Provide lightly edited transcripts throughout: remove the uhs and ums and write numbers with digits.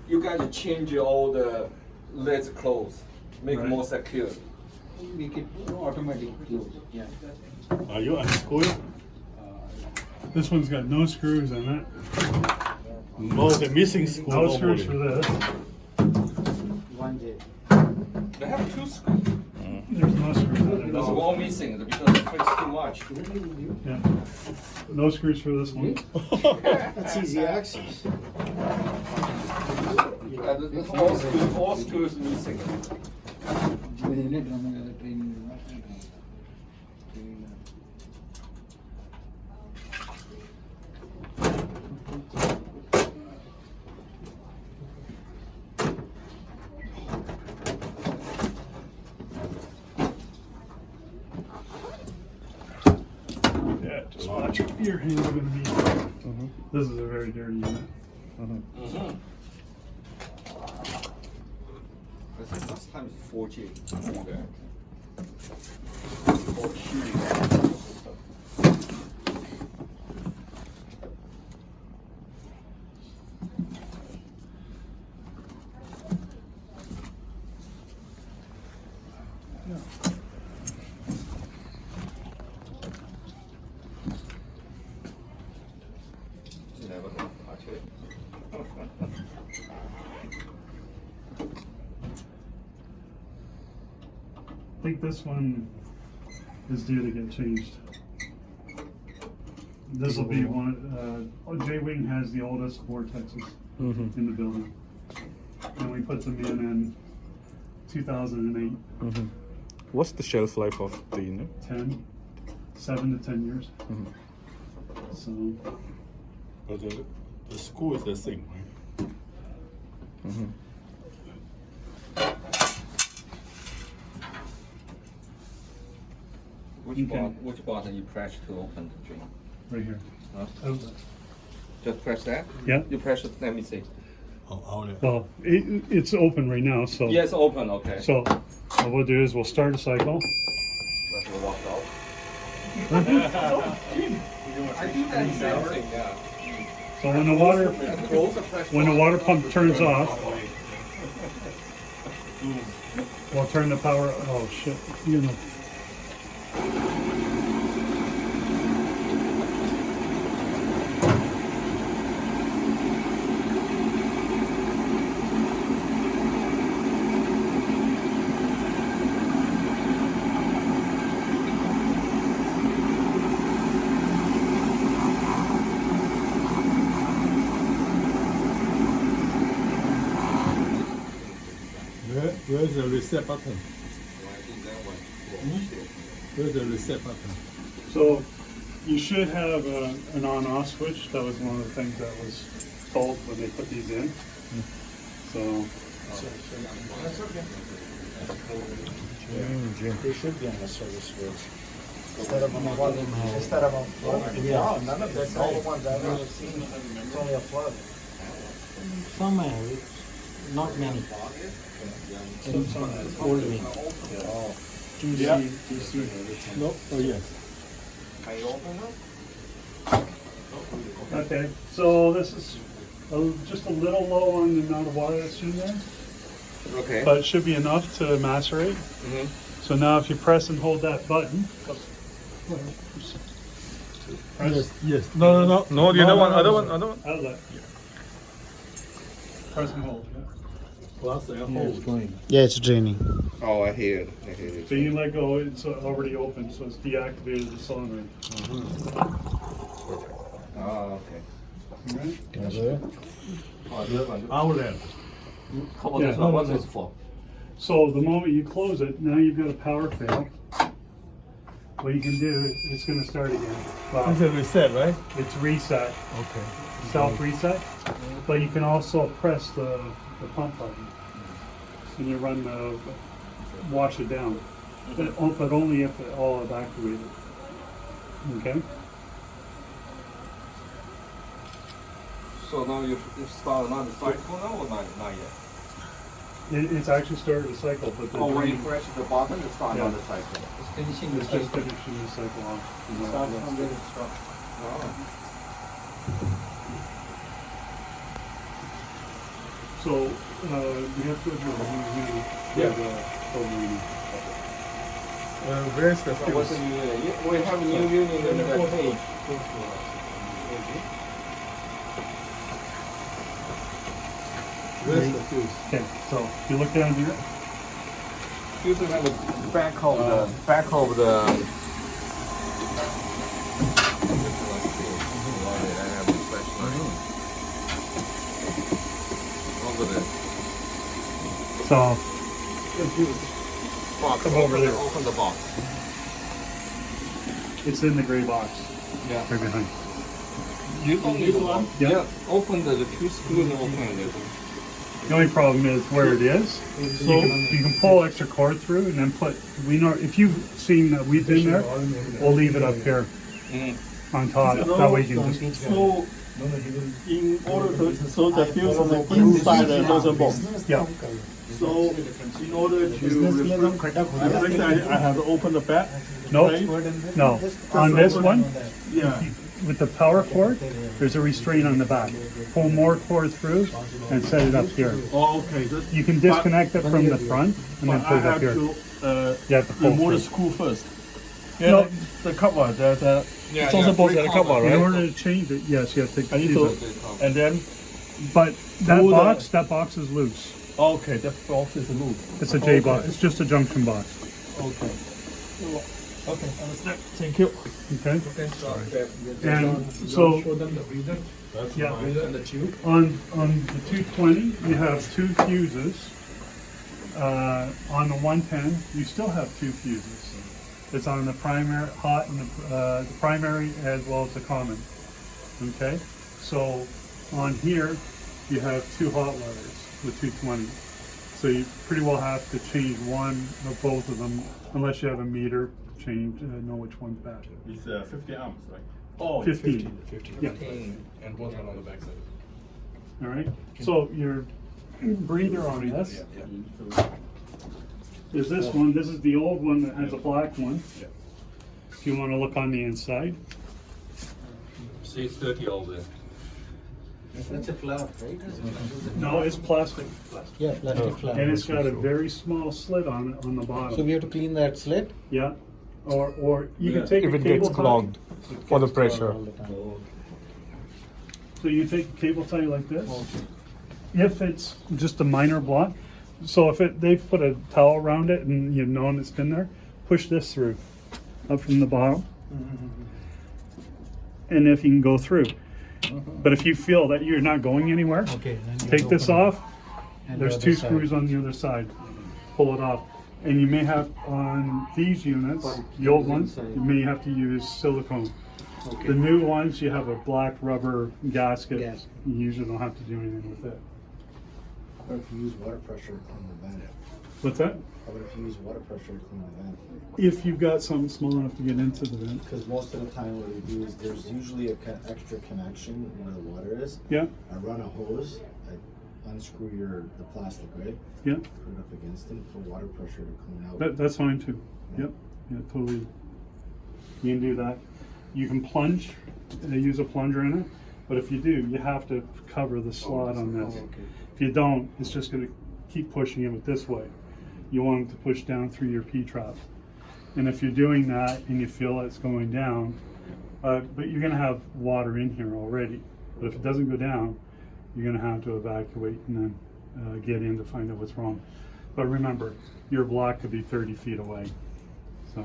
you guys change all the lids close, make it more secure. Make it automatic close. Yeah. Are you unscrewing? This one's got no screws in it. No, the missing screw. No screws for this. One J. They have 2 screws. There's no screws in it. There's one missing because it fits too much. Yeah. No screws for this one. That's easy access. All screws missing. Yeah, just watch your hands are gonna be. This is a very dirty unit. I think last time it's 4G. Okay. You never gonna touch it. I think this one is due to get changed. This will be one. J-Wing has the oldest vortexes in the building, and we put them in 2008. What's the shelf life of the unit? 7 to 10 years. So But the screw is the same, right? Which button you press to open the drain? right here. Huh? Outlet. Just press that? Yeah. You press it, let me see. Oh, outlet. Well, it's open right now. So Yes, open, okay. So what we'll do is we'll start a cycle. Let me walk out. I do that same thing, yeah. So when the water pump turns off, we'll turn the power. Oh shit! You know. Where's the reset button? Where's the reset button? So you should have an on-off switch. That was one of the things that was told when they put these in. So They should be on the service switch. Instead of yeah, none of that's all the ones I've ever seen. It's only a plug. Some not many. Some old wing. yeah. No. Oh yes. Can you open it? Okay. So this is just a little low on the amount of water that's in there, Okay. but it should be enough to macerate. So now if you press and hold that button. Press Yes. No. No, the other one, other one. outlet. Press and hold. Yeah. Plus and hold. Yeah, it's draining. Oh, I hear it. So you let go, it's already open, so it's deactivated the solenoid. Oh, okay. Alright? Oh, this one. Outlet. How about Yeah. this one? What's this for? So the moment you close it, now you've got a power fail. What you can do, it's going to start again. Well, It's a reset, right? it's reset, Okay. self-reset, but you can also press the pump button and you run the, wash it down, but only if it all evacuated. Okay? So now you start another cycle now or not yet? It's actually started a cycle, but the Oh, when you drain- press the button, it starts Yeah. another cycle. It's finishing the it's just cycle. finishing the cycle off. Start from the instruction. Oh. So So, we have to adjourn. Yeah. Where's the So what's the fuse? new unit? We have a new unit in the page. Where's the fuse? Okay, so if you look down here, Fuse is at the back of the. Over there. so Box. Come over there. Open the box. it's in the gray box Yeah. right behind. You don't need one. Yeah. Yeah. Open the two screws. Open it. The only problem is where it is. You can pull extra cord through and then put, if you've seen that we've been there, we'll leave it up here on top. That way you can just, So, in order to, so the fuse is inside the hose box. yeah. So, in order to, I have to open the back. No, right? no. On this one, Yeah. with the power cord, there's a restraint on the back. Pull more cord through and set it up here. Oh, okay. You can disconnect it from the front and then But put I it up have here. to, You have to pull remove the through. screw first. Yeah, No. the cover, the, Yeah, it's also supposed to have a cover, In right? order to change it, yes, you have to I need use to, it. and then, But that Through the- box is loose. okay, the box is loose. It's a J box. It's just a junction box. Okay. Okay, understand. Thank you. Okay? And so, yeah, And the tube. on the 220, you have two fuses. On the 110, you still have two fuses. It's on the primary, hot and the primary as well as the common. Okay? So on here, you have two hot wires with 220. So you pretty well have to change one or both of them, unless you have a meter change, know which one's bad. It's 50 amps, right? Oh, 15. 15. Yeah. And both are on the back side. All right. So your breather on this is this one. This is the old one that has a black one. If you want to look on the inside, See, it's dirty all there. That's a flap, right? no, it's plastic, Yeah, plastic flap. and it's got a very small slit on it on the So bottom. we have to clean that slit? Yeah. Or you can take If a it cable gets tie. clogged for the pressure. All the time. So you take a cable tie like this. If it's just a minor block, so if they've put a towel around it and you've known it's been there, push this through, up from the bottom. And if you can go through. But if you feel that you're not going anywhere, Okay. then you take this open it. off. And There's the two other side. screws on the other side. Pull it off. And you may have, on these units, the old ones, you may have to use silicone. The new ones, you have a black rubber gasket. Gas. You usually don't have to do anything with it. Or if you use water pressure to clean the vent. What's that? How about if you use water pressure to clean the vent? If you've got something small enough to get into the vent. Because most of the time what we do is there's usually a extra connection where the water is. Yeah, I run a hose, I unscrew the plastic, right? yeah, Put it up against it, put water pressure to clean out. that's fine too. Yep, yeah, totally. You can do that. You can plunge, use a plunger in it, but if you do, you have to cover the slot on this. If you don't, it's just gonna keep pushing it this way. You want it to push down through your P-trap. And if you're doing that and you feel it's going down, but you're gonna have water in here already. But if it doesn't go down, you're gonna have to evacuate and then get in to find out what's wrong. But remember, your block could be 30 feet away. So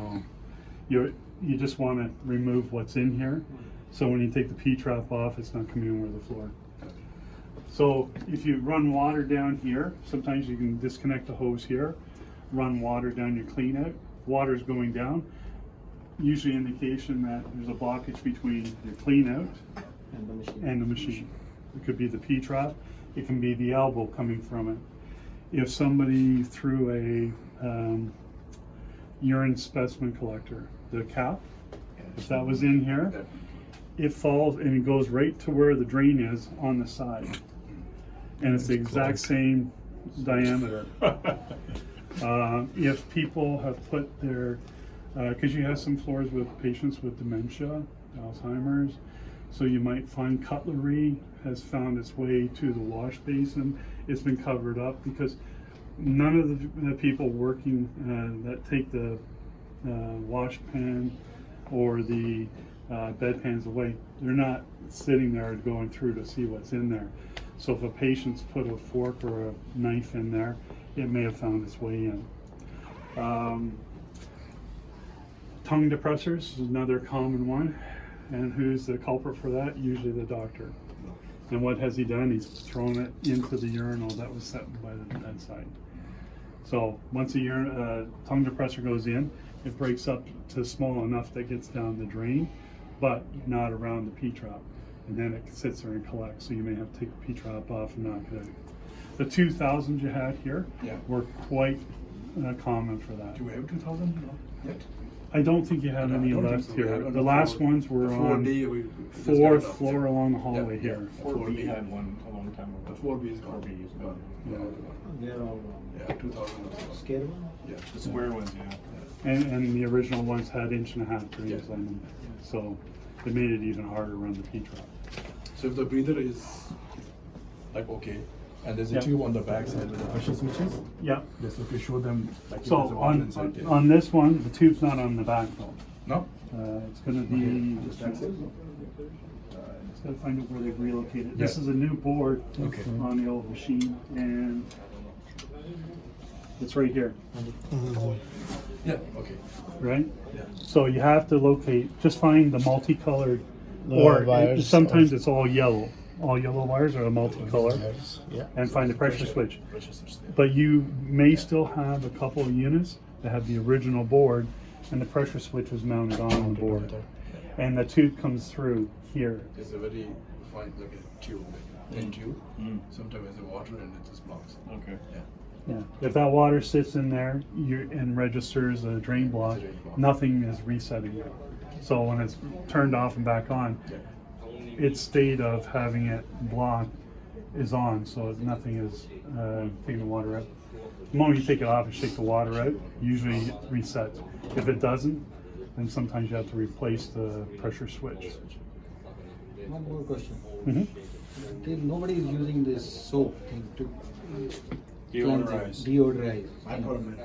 you just wanna remove what's in here. So when you take the P-trap off, it's not coming over the floor. So if you run water down here, sometimes you can disconnect the hose here, run water down your clean out. Water's going down, usually indication that there's a blockage between your clean out And the machine. and the machine. It could be the P-trap, it can be the elbow coming from it. If somebody threw a urine specimen collector, the cap, if that was in here, it falls and it goes right to where the drain is on the side. And it's the exact same diameter. If people have put their, because you have some floors with patients with dementia, Alzheimer's, so you might find cutlery has found its way to the wash basin it's been covered up because none of the people working that take the wash pan or the bedpans away, they're not sitting there going through to see what's in there. So if a patient's put a fork or a knife in there, it may have found its way in. Tongue depressors is another common one. And who's the culprit for that? Usually the doctor. And what has he done? He's thrown it into the urinal that was set by the bedside. So once a tongue depressor goes in, it breaks up to small enough that gets down the drain, but not around the P-trap. And then it sits there and collects. So you may have to take the P-trap off and knock it out. The 2000 you had here were quite common for that. Do we have 2000 yet? I don't think you have No, I any don't think left so. here. We had The on last the ones were on 4D, we just got it fourth up. floor along the hallway Yeah, here. 4B. had one a long time The ago. 4B is gone. 4B is gone. Yeah. They're all Yeah, 2000. scared one? Yeah. The square ones, yeah. And the original ones had 1.5 drains Yeah. on them. So it made it even harder around the P-trap. So if the breather is like okay, and there's a Yeah. tube on the back side with the pressure switches, Yeah. yes, okay, show them like if So there's a water on, inside there. on this one, the tube's not on the back though. No? It's gonna be, Just that's it? just gotta find out where they've relocated. This Yeah. is a new board Okay. on the old machine and it's right here, Yeah, okay. right? Yeah. So you have to locate, just find the multicolored, The or wires, sometimes it's all yellow wires are a multicolor, Yeah. and find the pressure switch. Pressure switch there. But you may still have a couple of units that have the original board and the pressure switch is mounted on the board. And the tube comes through here. It's a very fine like a tube, thin tube. Sometimes there's water and it just blocks. Okay. Yeah. Yeah. If that water sits in there and registers a drain block, It's a drain block. nothing is resetting it. So when it's turned off and back on, its state of having it blocked is on, so nothing is taking the water out. The moment you take it off and shake the water out, usually it resets. If it doesn't, then sometimes you have to replace the pressure switch. One more question. Mhm. Nobody is using this soap thing to Deodorize. deodorize. I put them in.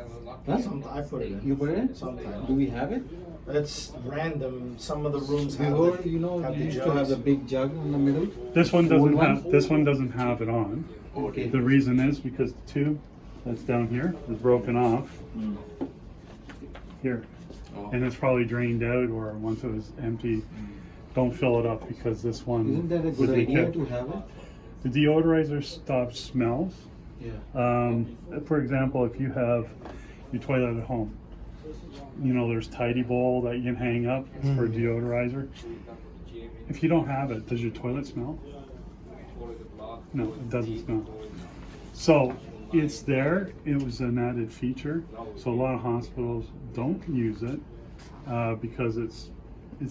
Huh? I put it in. You put it in? Sometimes. Do we have it? It's random. Some of the rooms have Before, the, you know, have we the used to have jugs. the big jug in the middle. This one Old doesn't one? have, this one doesn't have it on. Okay. The reason is because the tube that's down here is broken off here. And it's probably drained out, or once it was empty, don't fill it up because this one Isn't that a would good be idea kept. to have it? The deodorizer stops smells. Yeah. For example, if you have your toilet at home, you know, there's tidy bowl that you can hang up for a deodorizer. If you don't have it, does your toilet smell? No, it doesn't smell. So it's there. It was an added feature. So a lot of hospitals don't use it because it's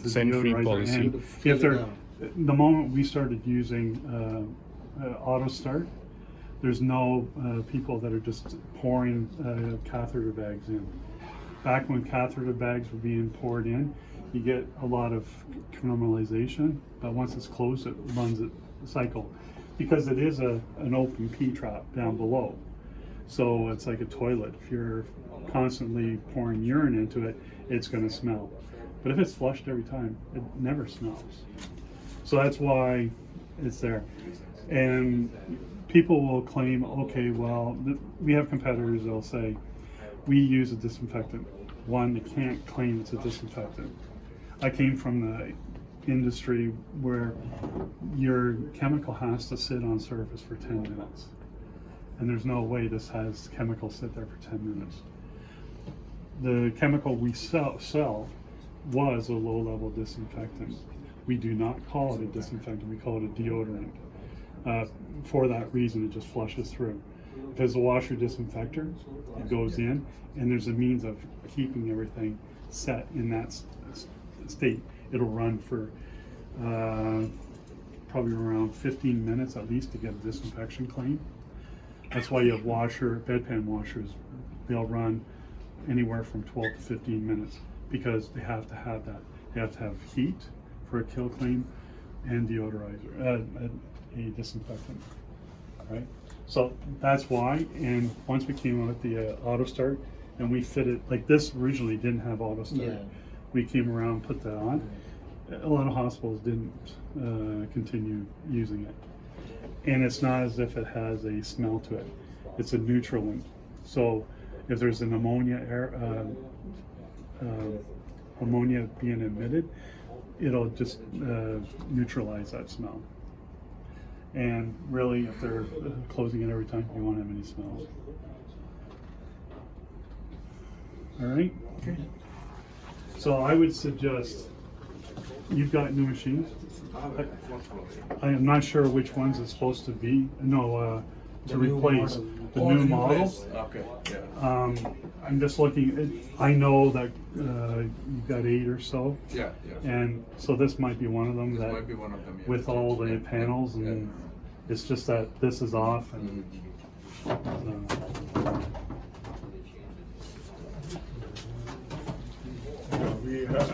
a Scent free deodorizer. policy. And if they're the moment we started using auto start, there's no people that are just pouring catheter bags in. Back when catheter bags were being poured in, you get a lot of caramelization, but once it's closed, it runs a cycle. Because it is an open P-trap down below. So it's like a toilet. If you're constantly pouring urine into it, it's gonna smell. But if it's flushed every time, it never smells. So that's why it's there. And people will claim, okay, well, we have competitors that'll say, we use a disinfectant. One, they can't claim it's a disinfectant. I came from the industry where your chemical has to sit on surface for 10 minutes. And there's no way this has chemicals sit there for 10 minutes. The chemical we sell was a low-level disinfectant. We do not call it a disinfectant, we call it a deodorant. For that reason, it just flushes through. If it's a washer disinfector, it goes in, and there's a means of keeping everything set in that state. It'll run for probably around 15 minutes at least to get a disinfection clean. That's why you have bedpan washers. They'll run anywhere from 12 to 15 minutes because they have to have that. They have to have heat for a kill clean and deodorizer, a disinfectant, right? So that's why, and once we came out with the auto start, and we fitted, like this originally didn't have auto start. Yeah. We came around, put that on. A lot of hospitals didn't continue using it. And it's not as if it has a smell to it. It's a neutralant. So if there's an ammonia ammonia being emitted, it'll just neutralize that smell. And really, if they're closing it every time, you won't have any smells. All right? Okay. So I would suggest, you've got new machines. I am not sure which ones it's supposed to be, to replace the Oh, new the model. place. Okay, yeah. I'm just looking, I know that you've got 8 or so, Yeah, yeah. and so this might be one of them This that, might be one of them, yeah. with all the Yeah, panels, yeah, and it's just that this is off, and Mm-hmm. uh, We have